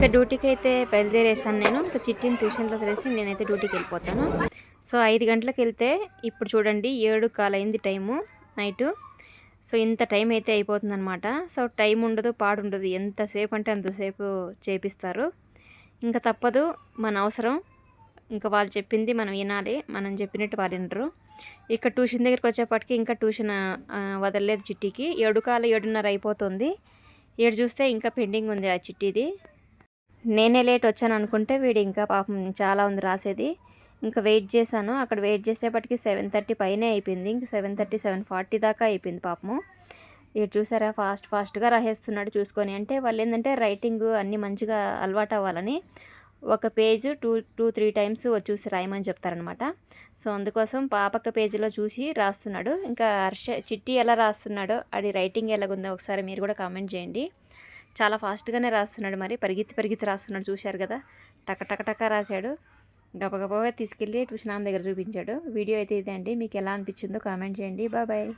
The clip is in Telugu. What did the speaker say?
ఇక డ్యూటీకి అయితే బయలుదేరేసాను నేను. ఇంకా చిట్టిని ట్యూషన్లో వదిలేసి నేనైతే డ్యూటీకి వెళ్ళిపోతాను. సో 5 గంటలకు వెళ్తే ఇప్పుడు చూడండి 7:15 అయింది టైము నైటు. సో ఇంత టైం అయితే అయిపోతుందనమాట. సో టైం ఉండదు, పాడుండదు. ఎంతసేపు అంటే అంతసేపు చేపిస్తారు. ఇంకా తప్పదు, మన అవసరం. ఇంకా వాళ్ళు చెప్పింది మనం వినాలి, మనం చెప్పినట్టు వాళ్ళు వినరు. ఇక్కడ ట్యూషన్ దగ్గరికి వచ్చేప్పటికి ఇంకా ట్యూషన్ వదలలేదు చిట్టికి. 7:15 7:30 అయిపోతుంది. 7 చూస్తే ఇంకా పెండింగ్ ఉంది ఆ చిట్టిది. నేనే లేట్ వచ్చాను అనుకుంటే వీడు ఇంకా పాపం చాలా ఉంది రాసేది. ఇంకా వెయిట్ చేశాను. అక్కడ వెయిట్ చేసేపటికి 7:30 పైనే అయిపోయింది. ఇంకా 7:30 7:40 దాకా అయిపోయింది పాపము. ఇక చూసారా ఫాస్ట్గా రాసేస్తున్నాడు చూసుకొని. అంటే వాళ్ళు ఏంటంటే రైటింగ్ అన్నీ మంచిగా అలవాటు అవ్వాలని ఒక పేజ్ 2-3 టైమ్స్ చూసి రాయమని చెప్తారనమాట. సో అందుకోసం పాపక్క పేజీలో చూసి రాస్తున్నాడు. ఇంకా చిట్టి ఎలా రాస్తున్నాడో, అది రైటింగ్ ఎలాగుందో ఒకసారి మీరు కూడా కామెంట్ చేయండి. చాలా ఫాస్ట్గానే రాస్తున్నాడు, మరి పరిగెత్తి రాస్తున్నాడు. చూశారు కదా, టక రాశాడు. గబగబా తీసుకెళ్ళి ట్యూషన్ ఆమె దగ్గర చూపించాడు. వీడియో అయితే ఇదే అండి. మీకు ఎలా అనిపించిందో కామెంట్ చేయండి. బాయ్.